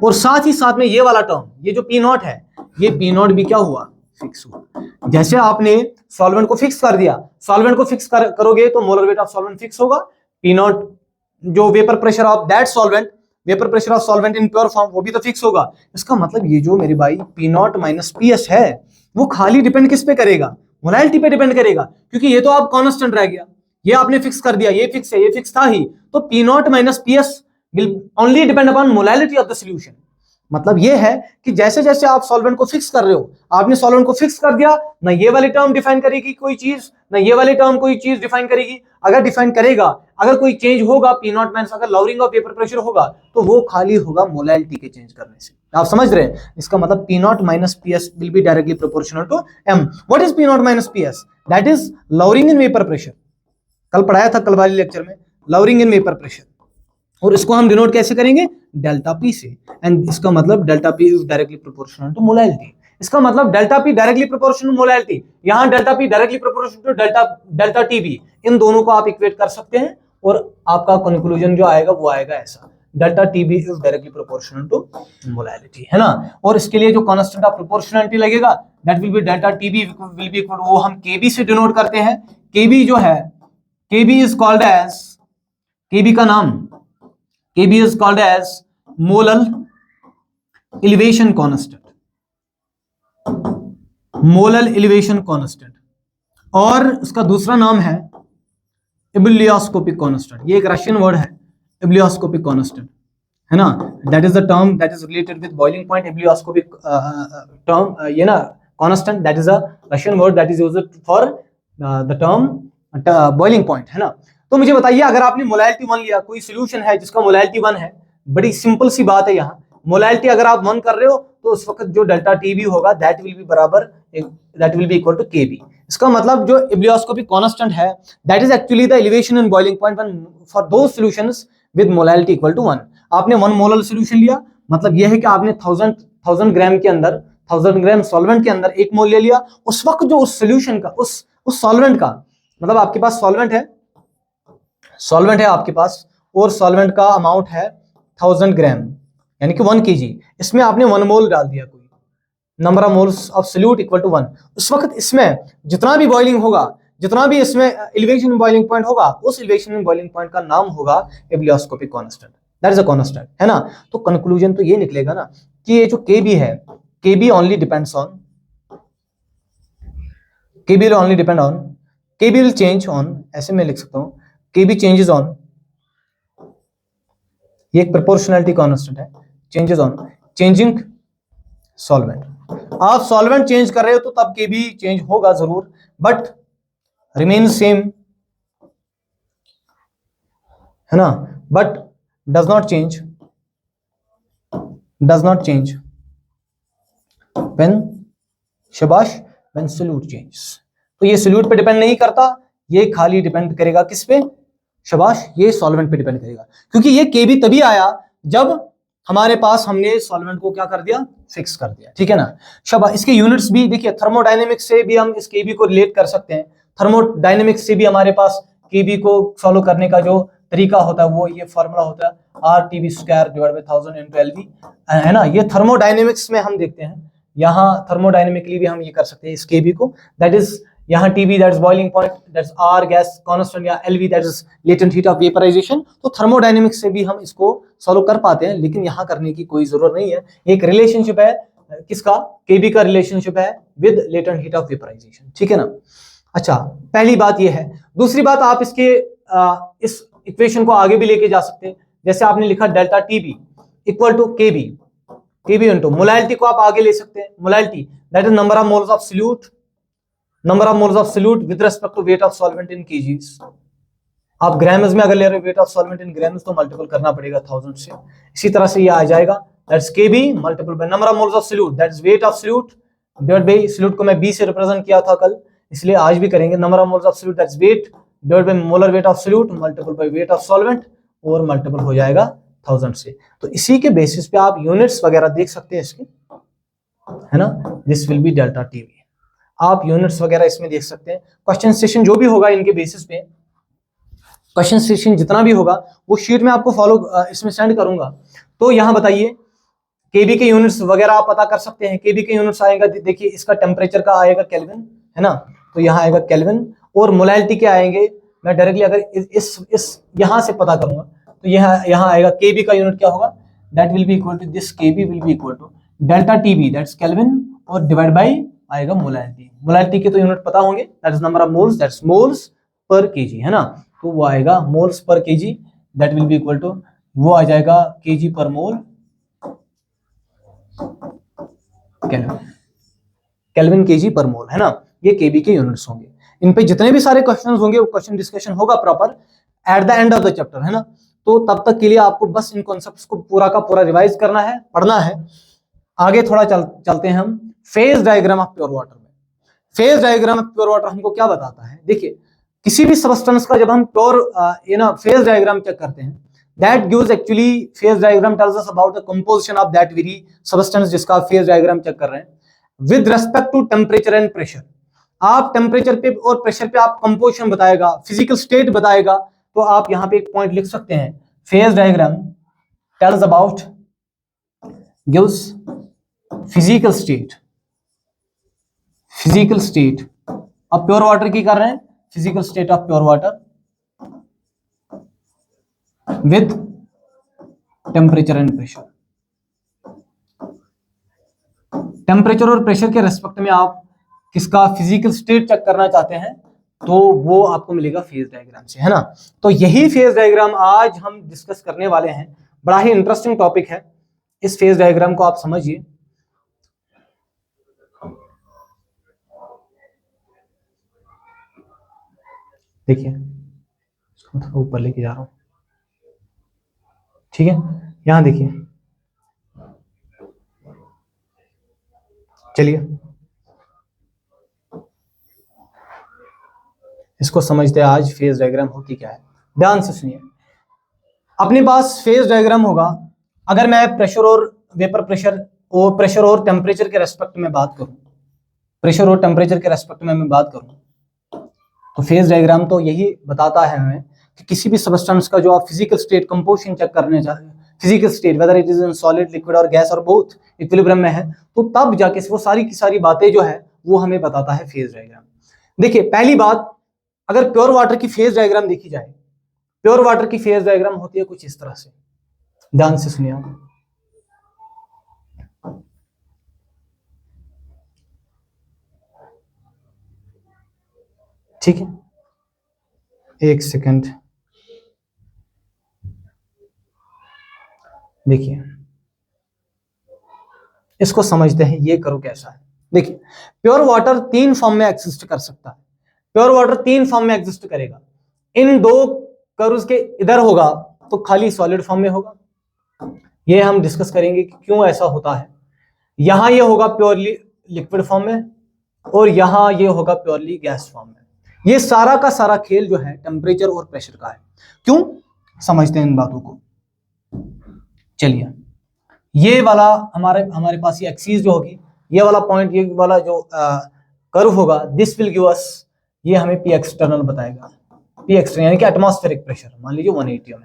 और साथ ही साथ में ये वाला टर्म, ये जो P0 है, ये P0 भी क्या हुआ, फिक्स हुआ. जैसे आपने सॉल्वेंट को फिक्स कर दिया, सॉल्वेंट को फिक्स करोगे तो molar weight of solvent fix होगा. P0 जो vapour pressure of that solvent, vapour pressure of solvent in pure form, वो भी तो फिक्स होगा. इसका मतलब ये जो मेरे भाई P0 माइनस PS है वो खाली डिपेंड किस पे करेगा, मोलैलिटी पे डिपेंड करेगा. क्योंकि ये तो आप कांस्टेंट रह गया, ये आपने फिक्स कर दिया, ये फिक्स है, ये फिक्स था ही. तो P0 minus PS will only depend upon molality of the solution. मतलब ये है कि जैसे जैसे आप सॉल्वेंट को फिक्स कर रहे हो, आपने सॉल्वेंट को फिक्स कर दिया, ना ये वाली टर्म डिफाइन करेगी कोई चीज, ना ये वाली टर्म कोई चीज डिफाइन करेगी. अगर डिफाइन करेगा, अगर कोई चेंज होगा P0 माइनस, अगर लॉवरिंग ऑफ वेपर प्रेशर होगा तो वो खाली होगा मोलैलिटी के चेंज करने से. आप समझ रहे हैं. इसका मतलब P0 minus PS will be directly proportional to M. What is P0 minus PS? That is lowering in vapour pressure. कल पढ़ाया था, कल वाले लेक्चर में, लॉवरिंग इन वेपर प्रेशर. और इसको हम डिनोट कैसे करेंगे, डेल्टा P से. एंड इसका मतलब delta P is directly proportional to molality. इसका मतलब delta P directly proportional to molality, यहां delta P directly proportional to delta TB. इन दोनों को आप इक्वेट कर सकते हैं और आपका कंक्लूजन जो आएगा वो आएगा ऐसा, delta TB is directly proportional to molality, है ना. और इसके लिए जो कांस्टेंट ऑफ प्रोपोर्शनलिटी लगेगा that will be delta TB will be equal, वो हम KB से डिनोट करते हैं. KB जो है, KB is called as, KB का नाम, KB is called as molar elevation constant, molar elevation constant. और इसका दूसरा नाम है एबिलियोस्कोपिक कांस्टेंट. ये एक रशियन वर्ड है, एबिलियोस्कोपिक कांस्टेंट, है ना. That is the term that is related with boiling point. Ebullioscopic term, ये ना constant, that is a Russian word that is used for the term boiling point, है ना. तो मुझे बताइए, अगर आपने मोलैलिटी 1 लिया, कोई सॉल्यूशन है जिसका मोलैलिटी 1 है, बड़ी सिंपल सी बात है. यहाँ मोलैलिटी अगर आप 1 कर रहे हो तो उस वक्त जो डेल्टा TB होगा दैट विल बी बराबर, that will be equal to KB. इसका मतलब जो एबिलियोस्कोपिक कांस्टेंट है that is actually the elevation in boiling point for those solutions with molality equal to 1. आपने 1 मोलर सॉल्यूशन लिया, मतलब यह है कि आपने 1000 ग्राम के अंदर 1000 ग्राम सॉल्वेंट के अंदर 1 मोल ले लिया, उस वक्त जो उस सोल्यूशन का उस सॉल्वेंट का, मतलब आपके पास सॉल्वेंट है आपके पास, और सॉल्वेंट का अमाउंट है 1000 ग्राम यानी कि 1 kg, इसमें आपने 1 मोल डाल दिया, कोई number of moles of solute equal to 1। उस वक्त इसमें जितना भी बॉइलिंग होगा, जितना भी इसमें एलिवेशन बॉइलिंग पॉइंट होगा, उस एलिवेशन बॉइलिंग पॉइंट का नाम होगा ebullioscopic constant, that is a constant, है ना। तो कंक्लूजन तो ये निकलेगा ना कि ये जो Kb है, Kb only depends on, Kb will only depend on, Kb will change on, ऐसे मैं लिख सकता हूं, Kb changes on, ये एक प्रोपोर्शनैलिटी कांस्टेंट है, चेंजेस ऑन चेंजिंग सॉल्वेंट। आप सॉल्वेंट चेंज कर रहे हो तो तब Kb चेंज होगा जरूर, बट रिमेन सेम, है ना, but does not change when, शाबाश, व्हेन सोल्यूट चेंजेस। तो ये सोल्यूट पे डिपेंड नहीं करता, ये खाली डिपेंड करेगा किस पे, शाबाश, ये सॉल्वेंट पे डिपेंड करेगा, क्योंकि ये Kb तभी आया जब हमारे पास हमने सॉल्वेंट को क्या कर दिया, फिक्स कर दिया, ठीक है ना। शाबाश, इसके यूनिट्स भी देखिए, थर्मोडायनेमिक्स से भी हम इस Kb को रिलेट कर सकते हैं, थर्मोडायनेमिक्स से भी हमारे पास Kb को सॉल्व करने का जो तरीका होता है वो ये फॉर्मूला होता है RTB² 1000 × LV, है ना। ये थर्मोडायनेमिक्स में हम देखते हैं, यहाँ थर्मोडायनेमिकली भी हम ये कर सकते हैं इस Kb को, दैट इज यहाँ TB that is boiling point, that is R gas constant, या LV that is latent heat of vaporisation. तो थर्मोडायनेमिक्स से भी हम इसको सॉल्व कर पाते हैं, लेकिन यहाँ करने की कोई जरूरत नहीं है। एक रिलेशनशिप है किसका, Kb का रिलेशनशिप है with latent heat of vaporisation, ठीक है ना। अच्छा, पहली बात ये है। दूसरी बात, आप इसके इस इक्वेशन को आगे भी लेके जा सकते हैं, जैसे आपने लिखा delta TB equal to Kb into molality को आप आगे ले सकते हैं, molality that is number of moles of solute with respect to weight of solvent in kgs। आप ग्राम्स में अगर ले रहे हो weight of solvent in grams तो मल्टीपल करना पड़ेगा 1000 से। इसी तरह से ये आ जाएगा, that's Kb multiple by number of moles of solute, that's weight of solute divide by, solute को मैं B से रिप्रेजेंट किया था कल, इसलिए आज भी करेंगे, number of moles of solute that's weight divide by molar weight of solute multiple by weight of solvent, और मल्टीपल हो जाएगा 1000 से। तो इसी के बेसिस पे आप यूनिट्स वगैरह देख सकते हैं इसके, है ना, this will be delta TB, आप यूनिट्स वगैरह इसमें देख सकते हैं। क्वेश्चन सेशन जो भी होगा इनके बेसिस पे, क्वेश्चन सेशन जितना भी होगा वो शीट में आपको फॉलो इसमें सेंड करूंगा। तो यहाँ बताइए Kb के यूनिट्स वगैरह आप पता कर सकते हैं। Kb के यूनिट्स आएगा, देखिए इसका टेम्परेचर का आएगा केल्विन, है ना, तो यहाँ आएगा केल्विन, और मोलालिटी के आएंगे, मैं डायरेक्टली अगर इस यहाँ से पता करूंगा तो यहाँ आएगा Kb का यूनिट क्या होगा, that will be equal to this, Kb will be equal to delta TB that's kelvin, और डिवाइड बाय आएगा मोलालिटी। मोलालिटी के तो यूनिट पता होंगे, that is number of moles, that's moles पर kg, है ना, तो वो आएगा मोल्स पर kg, that will be equal to, वो आ जाएगा kg पर मोल केल्विन kg पर मोल, है ना। ये Kb के यूनिट्स होंगे। इन पे जितने भी सारे क्वेश्चंस होंगे वो क्वेश्चन डिस्कशन होगा proper at the end of the chapter, है ना। तो तब तक के लिए आपको बस इन कॉन्सेप्ट्स को पूरा का पूरा रिवाइज करना है, पढ़ना है। आगे थोड़ा चलते हैं हम phase diagram of pure water में। Phase diagram of pure water हमको क्या बताता है, देखिए किसी भी सबस्टेंस का जब हम प्योर फेज डायग्राम चेक करते हैं, that gives actually, phase diagram tells us about the composition of that very substance जिसका फेज डायग्राम चेक कर रहे हैं, with respect to temperature and pressure. आप टेम्परेचर पे और प्रेशर पे आप कंपोजिशन बताएगा, फिजिकल स्टेट बताएगा, तो आप यहाँ पे एक पॉइंट लिख सकते हैं, phase diagram tells about, gives physical state of pure water की कर रहे हैं, physical state of pure water with temperature and pressure. Temperature और प्रेशर के रेस्पेक्ट में आप किसका फिजिकल स्टेट चेक करना चाहते हैं तो वो आपको मिलेगा फेज डायग्राम से, है ना। तो यही फेज डायग्राम आज हम डिस्कस करने वाले हैं। बड़ा ही इंटरेस्टिंग टॉपिक है, इस फेज डायग्राम को आप समझिए। देखिए इसको थोड़ा ऊपर लेके जा रहा हूं, ठीक है। यहां देखिए, चलिए इसको समझते हैं आज फेज डायग्राम होती क्या है। ध्यान से सुनिए, अपने पास फेज डायग्राम होगा, अगर मैं प्रेशर और वेपर प्रेशर और प्रेशर और टेम्परेचर के रेस्पेक्ट में बात करूं, प्रेशर और टेम्परेचर के रेस्पेक्ट में मैं बात करूं, तो फेज डायग्राम तो यही बताता है हमें कि किसी भी सब्सटेंस का जो आप फिजिकल स्टेट कंपोजिशन चेक करने चाहते हैं, physical state whether it is in solid, liquid और गैस और बोथ इक्विलिब्रियम में है, तो तब जाके वो सारी की सारी बातें जो है वो हमें बताता है फेज डायग्राम। देखिए पहली बात, अगर प्योर वाटर की फेज डायग्राम देखी जाए, प्योर वाटर की फेज डायग्राम होती है कुछ इस तरह से, ध्यान से सुनिए आप। ठीक है, एक सेकंड, देखिए इसको समझते हैं, ये करो कैसा है। देखिए प्योर वाटर तीन फॉर्म में एग्जिस्ट कर सकता है, प्योर वाटर तीन फॉर्म में एग्जिस्ट करेगा। इन दो कर्व्स के इधर होगा तो खाली सॉलिड फॉर्म में होगा, ये हम डिस्कस करेंगे कि क्यों ऐसा होता है। यहां ये होगा प्योरली लिक्विड फॉर्म में और यहां ये होगा प्योरली गैस फॉर्म में। ये सारा का सारा खेल जो है टेम्परेचर और प्रेशर का है। क्यों, समझते हैं इन बातों को। चलिए ये वाला हमारे पास ये एक्सिस जो होगी, ये वाला पॉइंट, ये वाला जो कर्व होगा, दिस विल गिव अस, ये हमें पी एक्सटर्नल बताएगा। पी एक्सटर्नल यानी कि एटमॉस्फेरिक प्रेशर, मान लीजिए 1 atm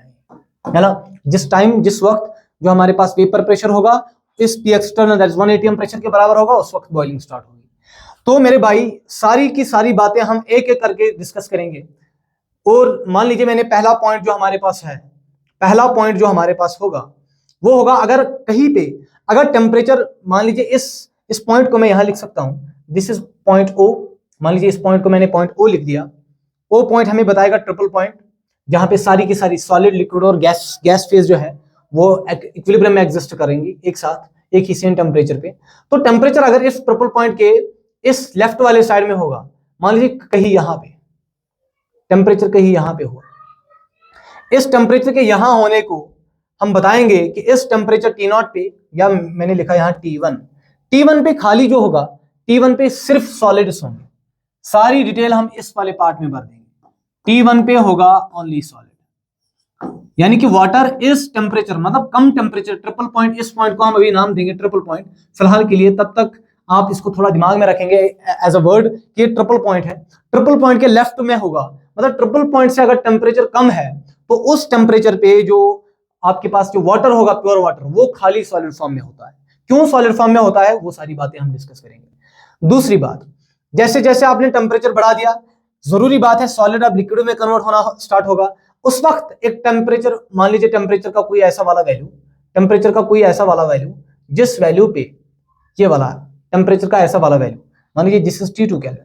है ना। जिस वक्त जो हमारे पास वेपर प्रेशर होगा इस P external that is 1 atm pressure के बराबर होगा, उस वक्त बॉइलिंग स्टार्ट होगी। तो मेरे भाई सारी की सारी बातें हम एक एक करके डिस्कस करेंगे। और मान लीजिए मैंने पहला पॉइंट जो हमारे पास है, पहला पॉइंट जो हमारे पास होगा वो होगा, अगर कहीं पे अगर टेम्परेचर, मान लीजिए इस पॉइंट को मैं यहां लिख सकता हूं, दिस इज पॉइंट ओ, मान लीजिए इस पॉइंट को मैंने पॉइंट ओ लिख दिया। ओ पॉइंट हमें बताएगा ट्रिपल पॉइंट, जहां पे सारी की सारी सॉलिड, लिक्विड और गैस फेज जो है वो इक्विलिब्रियम में एग्जिस्ट करेंगी एक साथ, एक ही सेम टेम्परेचर पे। तो टेम्परेचर अगर इस ट्रिपल पॉइंट के इस लेफ्ट वाले साइड में होगा, मान लीजिए कहीं यहां पे टेम्परेचर कहीं यहां पे हुआ, इस टेम्परेचर के यहां होने को हम बताएंगे कि इस टेम्परेचर T0 पे, या मैंने लिखा यहां T1 पे खाली जो होगा, T1 पे सिर्फ सॉलिड्स होंगे। सारी डिटेल हम इस वाले पार्ट में भर देंगे। T1 पे होगा ओनली सॉलिड, यानी कि वाटर इस टेम्परेचर, मतलब कम टेम्परेचर, ट्रिपल पॉइंट, इस पॉइंट को हम अभी नाम देंगे ट्रिपल पॉइंट फिलहाल के लिए, तब तक आप इसको थोड़ा दिमाग में रखेंगे एज अ वर्ड कि ट्रिपल पॉइंट है। ट्रिपल पॉइंट के लेफ्ट में होगा, मतलब ट्रिपल पॉइंट से अगर टेम्परेचर कम है तो उस टेम्परेचर पे जो आपके पास जो वाटर होगा, प्योर वाटर, वो खाली सॉलिड फॉर्म में होता है। क्यों सॉलिड फॉर्म में होता है, वो सारी बातें हम डिस्कस करेंगे। दूसरी बात, जैसे जैसे आपने टेम्परेचर बढ़ा दिया, जरूरी बात है सॉलिड अब लिक्विड में कन्वर्ट होना स्टार्ट होगा। उस वक्त एक टेम्परेचर, मान लीजिए टेम्परेचर का कोई ऐसा वाला वैल्यू, टेम्परेचर का कोई ऐसा वाला वैल्यू जिस वैल्यू पे, ये वाला टेम्परेचर का ऐसा वाला वैल्यू, मान लीजिए this is T2 kelvin,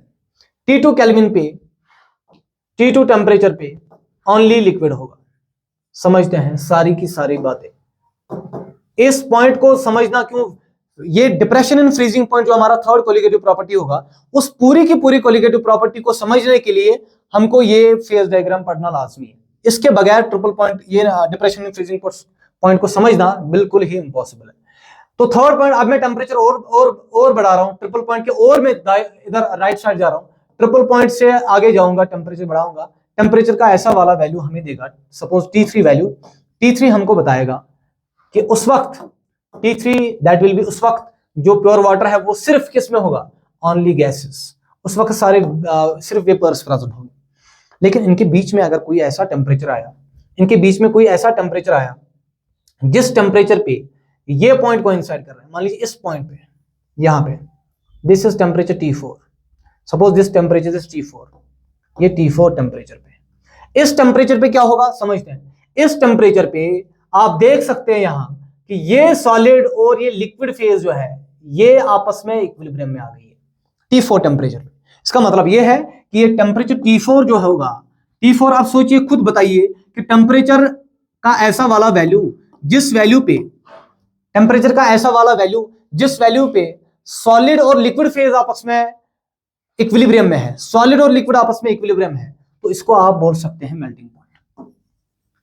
T2 kelvin पे, T2 टेम्परेचर पे ओनली लिक्विड होगा। समझते हैं सारी की सारी बातें। इस पॉइंट को समझना क्यों, ये डिप्रेशन इन फ्रीजिंग पॉइंट जो हमारा थर्ड कोलिगेटिव प्रॉपर्टी होगा, उस पूरी की पूरी कोलिगेटिव प्रॉपर्टी को समझने के लिए हमको ये फेज डायग्राम पढ़ना लाजमी है। इसके बगैर ट्रिपल पॉइंट, ये डिप्रेशन इन फ्रीजिंग पॉइंट को समझना बिल्कुल ही इम्पॉसिबल है। तो थर्ड पॉइंट, अब मैं टेम्परेचर और बढ़ा रहा हूं, ट्रिपल पॉइंट के और मैं इधर राइट साइड जा रहा हूं, ट्रिपल पॉइंट से आगे जाऊंगा, टेम्परेचर बढ़ाऊंगा, टेम्परेचर का ऐसा वाला वैल्यू हमें देगा, सपोज T3 वैल्यू, T3 हमको बताएगा कि उस वक्त T3 दैट विल बी, उस वक्त जो प्योर वाटर है वो सिर्फ किस में होगा, ओनली गैसेस, उस वक्त सारे सिर्फ वेपर्स प्रेजेंट होंगे। लेकिन इनके बीच में अगर कोई ऐसा टेम्परेचर आया, इनके बीच में कोई ऐसा टेम्परेचर आया जिस टेम्परेचर पे ये पॉइंट कोइंसाइड कर रहा है, मान लीजिए इस पॉइंट पे, यहां पे, this is temperature T4, suppose this temperature is T4, ये T4 टेम्परेचर पे, इस टेम्परेचर पे क्या होगा समझते हैं। इस टेम्परेचर पे आप देख सकते हैं यहां कि ये सॉलिड और ये लिक्विड फेज जो है ये आपस में इक्विलिब्रियम में आ गई है T4 टेम्परेचर पे। इसका मतलब ये है कि ये टेम्परेचर T4 जो होगा, T4 आप सोचिए, खुद बताइए कि टेम्परेचर का ऐसा वाला वैल्यू जिस वैल्यू पे, टेम्परेचर का ऐसा वाला वैल्यू जिस वैल्यू पे सॉलिड और लिक्विड फेज आपस में इक्विलिब्रियम में है, सॉलिड और लिक्विड आपस में इक्विलिब्रियम है, तो इसको आप बोल सकते हैं मेल्टिंग पॉइंट।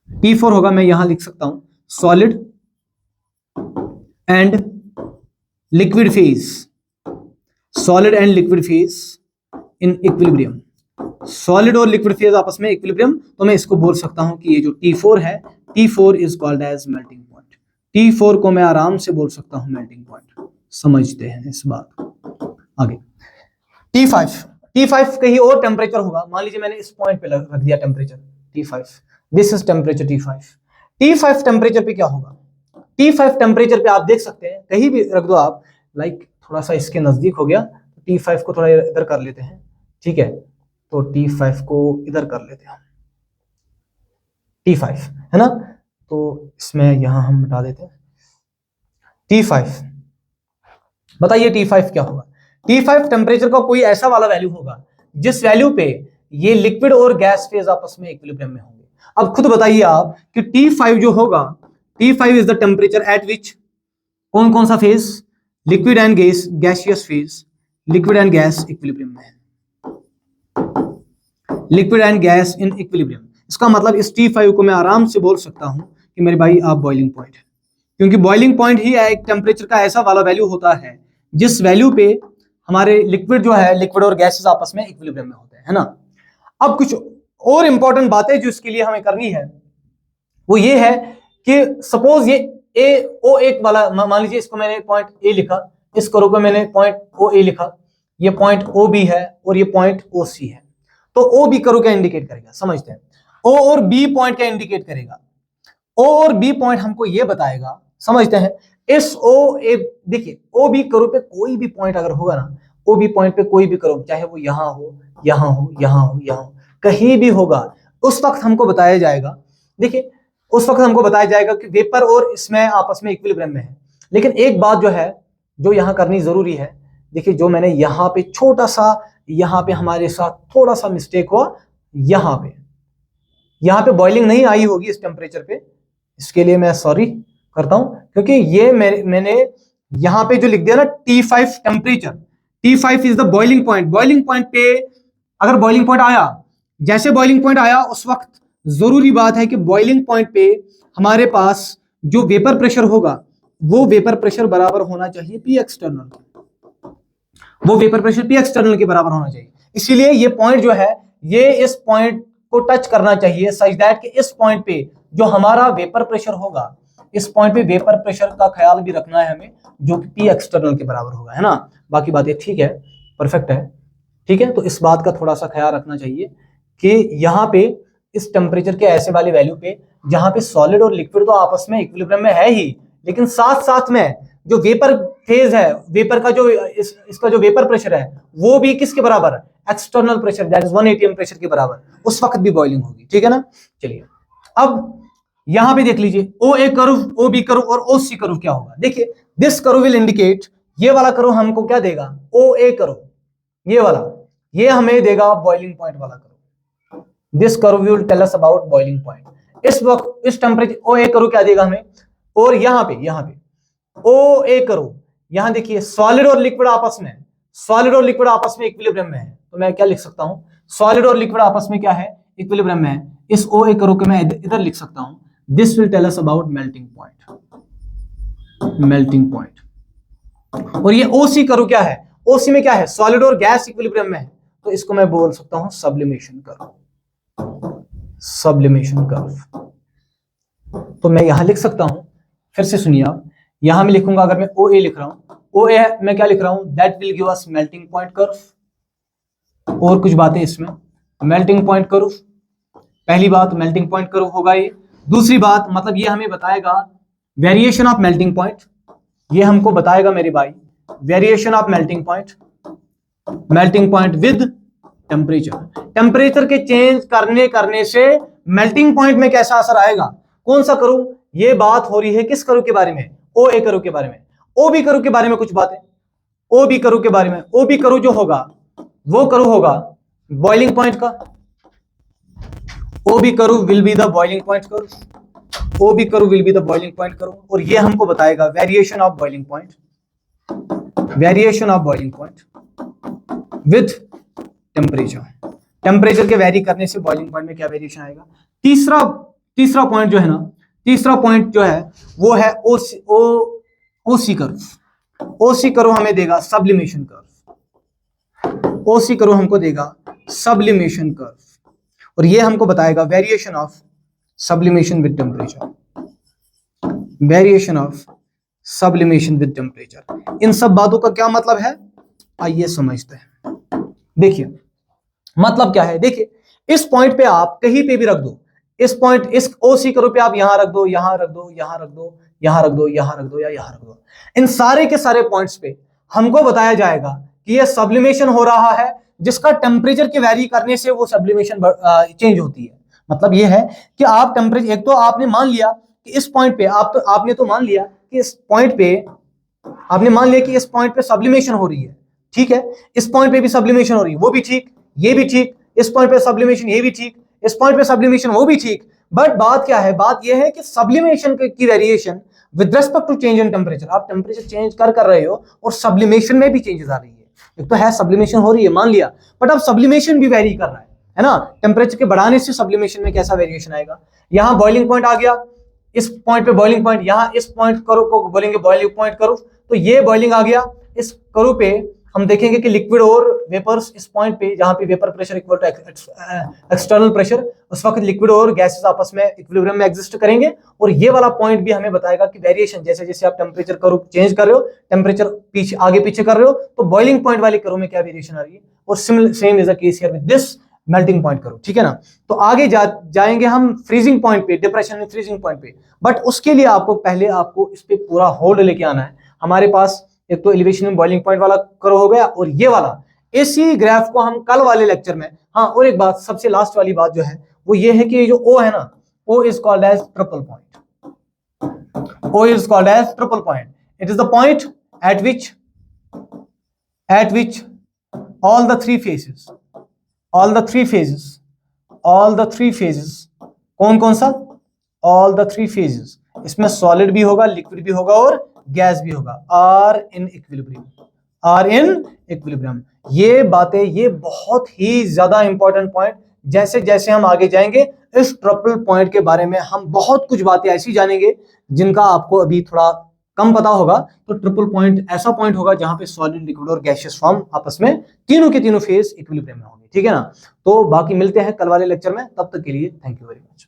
T4 होगा, मैं यहां लिख सकता हूं solid and liquid phase, solid and liquid phase in equilibrium, solid और लिक्विड फेज आपस में इक्विलिब्रियम, तो मैं इसको बोल सकता हूं कि ये जो T4 है, T4 is called as melting point. T4 को मैं आराम से बोल सकता हूं मेल्टिंग पॉइंट। समझते हैं इस बात को। आगे T5 कहीं और टेम्परेचर होगा, मान लीजिए मैंने इस पॉइंट पे रख दिया temperature T5, this is temperature T5 temperature पे क्या होगा, T5 टेम्परेचर पे आप देख सकते हैं, कहीं भी रख दो आप, लाइक थोड़ा सा इसके नजदीक हो गया, T5 को थोड़ा इधर कर लेते हैं, ठीक है, तो T5 को इधर कर लेते हैं, T5 है ना, तो इसमें यहां हम मिटा देते हैं T5। बताइए T5 क्या होगा, T5 टेम्परेचर का कोई ऐसा वाला वैल्यू होगा जिस वैल्यू पे ये लिक्विड और गैस फेज आपस में इक्विलिब्रियम में होंगे। अब खुद बताइए आप कि T5 जो होगा, T5 is the temperature at विच कौन कौन सा phase, liquid and gas, gaseous phase, liquid and gas equilibrium में है, liquid and gas in equilibrium. इसका मतलब इस T5 को मैं आराम से बोल सकता हूं कि मेरे भाई आप बॉइलिंग पॉइंट है, क्योंकि बॉइलिंग पॉइंट ही एक टेम्परेचर का ऐसा वाला वैल्यू होता है जिस वैल्यू पे हमारे लिक्विड जो है, लिक्विड और गैसेस आपस में इक्विलिब्रियम में होते हैं, है ना। अब कुछ और इंपॉर्टेंट बातें जो इसके लिए हमें करनी है वो ये है कि सपोज ये O1 वाला, मान लीजिए इसको मैंने पॉइंट A लिखा, इस करो को मैंने पॉइंट OA लिखा, ये पॉइंट OB है और ये पॉइंट OC है, तो OB करो क्या इंडिकेट करेगा, समझते हैं। O और B पॉइंट क्या इंडिकेट करेगा, O और B पॉइंट हमको ये बताएगा, समझते हैं। इस OA देखिए, OB करो पे कोई भी पॉइंट अगर होगा ना, OB पॉइंट पे कोई भी करो, चाहे वो यहां हो, यहां हो, यहां हो, यहां हो, कहीं भी होगा, उस वक्त हमको बताया जाएगा, देखिए उस वक्त हमको बताया जाएगा कि वेपर और इसमें आपस में इक्विलिब्रियम में है। लेकिन एक बात जो है, जो यहां करनी जरूरी है, देखिए जो मैंने यहां पे छोटा सा, यहां पे हमारे साथ थोड़ा सा मिस्टेक हुआ, यहां पे बॉइलिंग नहीं आई होगी इस टेम्परेचर पे, इसके लिए मैं सॉरी करता हूं, क्योंकि ये मैंने यहां पे जो लिख दिया ना T5 temperature, T5 is the boiling point. Boiling point पे अगर बॉइलिंग पॉइंट आया, जैसे बॉइलिंग पॉइंट आया उस वक्त जरूरी बात है कि बॉइलिंग पॉइंट पे हमारे पास जो वेपर प्रेशर होगा वो वेपर प्रेशर बराबर होना चाहिए P एक्सटर्नल, वो वेपर प्रेशर P एक्सटर्नल के बराबर होना चाहिए। इसीलिए ये पॉइंट जो है ये इस पॉइंट को टच करना चाहिए सच दैट कि इस पॉइंट पे जो हमारा वेपर प्रेशर होगा, इस पॉइंट पे वेपर प्रेशर का ख्याल भी रखना है हमें, जो कि P एक्सटर्नल के बराबर होगा, है ना। बाकी बातें ठीक है, परफेक्ट है, ठीक है। तो इस बात का थोड़ा सा ख्याल रखना चाहिए कि यहाँ पे इस टेम्परेचर के ऐसे वाले वैल्यू पे जहां पे सॉलिड और लिक्विड तो आपस में इक्विलिब्रियम में है ही, लेकिन साथ साथ में जो वेपर फेज है, वेपर का जो इसका जो वेपर प्रेशर है वो भी किसके बराबर है, external pressure, that is 1 atm pressure के बराबर, उस वक्त भी बॉइलिंग होगी, ठीक है ना। चलिए अब यहां पे देख लीजिए OA कर्व, OB कर्व और OC कर्व क्या होगा। देखिए दिस कर्व विल इंडिकेट, ये वाला कर्व हमको क्या देगा, OA कर्व, ये वाला, ये हमें देगा बॉइलिंग पॉइंट वाला curve. This curve will tell us about boiling point. इस वक्त इस टेम्परेचर OA कर्व क्या देगा हमें, और यहाँ पे OA कर्व, यहां देखिए सॉलिड और लिक्विड आपस में, सॉलिड और लिक्विड आपस में इक्विलिब्रियम में है, तो मैं क्या लिख सकता हूं, सॉलिड और लिक्विड आपस में क्या है, इक्विलिब्रियम में है। इस OA कर्व को मैं इधर लिख सकता हूं, this will tell us about melting point, melting point. और ये OC कर्व क्या है, OC में क्या है, सॉलिड और गैस इक्विलिब्रियम में है, तो इसको मैं बोल सकता हूं सब्लिमेशन कर्व, सब्लिमेशन कर्व। तो मैं यहां लिख सकता हूं, फिर से सुनिए आप, यहां मैं लिखूंगा, अगर मैं OA लिख रहा हूं, OA मैं क्या लिख रहा हूं, that will give us melting point curve. और कुछ बातें इसमें, मेल्टिंग पॉइंट कर्व, पहली बात मेल्टिंग पॉइंट कर्व होगा ये। दूसरी बात मतलब ये हमें बताएगा वेरिएशन ऑफ मेल्टिंग पॉइंट, ये हमको बताएगा मेरे भाई variation of melting point, melting point with temperature, temperature के चेंज करने से मेल्टिंग पॉइंट में कैसा असर आएगा, कौन सा करूं, ये बात हो रही है किस कर्व के बारे में, OA कर्व के बारे में। OB कर्व के बारे में कुछ बातें, OB कर्व के बारे में, OB कर्व जो होगा वो कर्व होगा बॉइलिंग पॉइंट का, OB curve will be the boiling point curve, OB curve will be the boiling point curve, और ये हमको बताएगा variation of boiling point, variation of boiling point with temperature, temperature के वेरी करने से boiling point में क्या वेरिएशन आएगा। तीसरा पॉइंट जो है ना, तीसरा पॉइंट जो है वो है OC कर्व। OC कर्व हमें देगा सब्लिमेशन कर्व, OC कर्व हमको देगा सब्लिमेशन कर्व, और ये हमको बताएगा variation of sublimation with temperature, variation of sublimation with temperature. इन सब बातों का क्या मतलब है, आइए समझते हैं। देखिए मतलब क्या है, देखिए इस पॉइंट पे आप कहीं पे भी रख दो, इस पॉइंट, इस OC करो पे आप यहां रख दो, यहां रख दो, यहां रख दो, यहां रख दो, यहां रख दो या यहां रख दो, इन सारे के सारे पॉइंट्स पे हमको बताया जाएगा कि ये सब्लिमेशन हो रहा है, जिसका टेम्परेचर के वैरी करने से वो सब्लिमेशन चेंज होती है। मतलब ये है कि आप टेम्परेचर, एक तो आपने मान लिया कि इस पॉइंट पे आपने तो मान लिया कि इस पॉइंट पे, आपने मान लिया कि इस पॉइंट पे सब्लिमेशन हो रही है, ठीक है, इस पॉइंट पे भी सब्लिमेशन हो रही है, वो भी ठीक, ये भी ठीक, इस पॉइंट पे सब्लिमेशन, ये भी ठीक, इस पॉइंट पे सब्लिमेशन, वो भी ठीक। बट बात क्या है, बात यह है कि सब्लिमेशन की variation with respect to change in temperature, आप टेम्परेचर चेंज कर रहे हो और सब्लिमेशन में भी चेंजेस आ रही है। एक तो है सब्लिमेशन हो रही है मान लिया, बट अब सब्लिमेशन भी वेरी कर रहा है ना, टेम्परेचर के बढ़ाने से सब्लिमेशन में कैसा वेरिएशन आएगा। यहां बॉइलिंग पॉइंट आ गया, इस पॉइंट पे बॉइलिंग पॉइंट, यहां इस पॉइंट करो को बोलेंगे बॉइलिंग पॉइंट करो, तो ये बॉइलिंग आ गया। इस करो पे हम देखेंगे कि लिक्विड और वेपर्स, इस पॉइंट पे जहां पे vapour pressure equal to external pressure, उस वक्त लिक्विड और गैसेस आपस में इक्विलिब्रियम में एग्जिस्ट करेंगे। और ये वाला पॉइंट भी हमें बताएगा कि वेरिएशन, जैसे जैसे आप टेम्परेचर करो चेंज कर रहे हो, टेम्परेचर पीछे आगे पीछे कर रहे हो, तो बॉइलिंग पॉइंट वाले करो में क्या वेरिएशन आ रही है। और same is the case here with this melting point करो, ठीक है ना। तो आगे जाएंगे हम फ्रीजिंग पॉइंट पे, डिप्रेशन में फ्रीजिंग पॉइंट पे, बट उसके लिए आपको पहले आपको इस पे पूरा होल्ड लेके आना है। हमारे पास एक तो एलिवेशन में बॉइलिंग पॉइंट वाला करो हो गया, और ये वाला, इसी ग्राफ को हम कल वाले लेक्चर में, हाँ और एक बात सबसे लास्ट वाली बात जो है वो ये है कि ये जो O है ना, O is called as triple point, O is called as triple point. It is the point at which all the three phases कौन कौन सा, all the three phases, इसमें सॉलिड भी होगा, लिक्विड भी होगा और गैस भी होगा, आर इन इक्विलिब्रियम। ये बातें, ये बहुत ही ज्यादा इंपॉर्टेंट पॉइंट, जैसे जैसे हम आगे जाएंगे इस ट्रिपल पॉइंट के बारे में हम बहुत कुछ बातें ऐसी जानेंगे जिनका आपको अभी थोड़ा कम पता होगा। तो ट्रिपल पॉइंट ऐसा पॉइंट होगा जहां पे सॉलिड, लिक्विड और गैसियस फॉर्म आपस में तीनों के तीनों फेज इक्विलिब्रियम में होंगे, ठीक है ना। तो बाकी मिलते हैं कल वाले लेक्चर में, तब तक के लिए थैंक यू वेरी मच।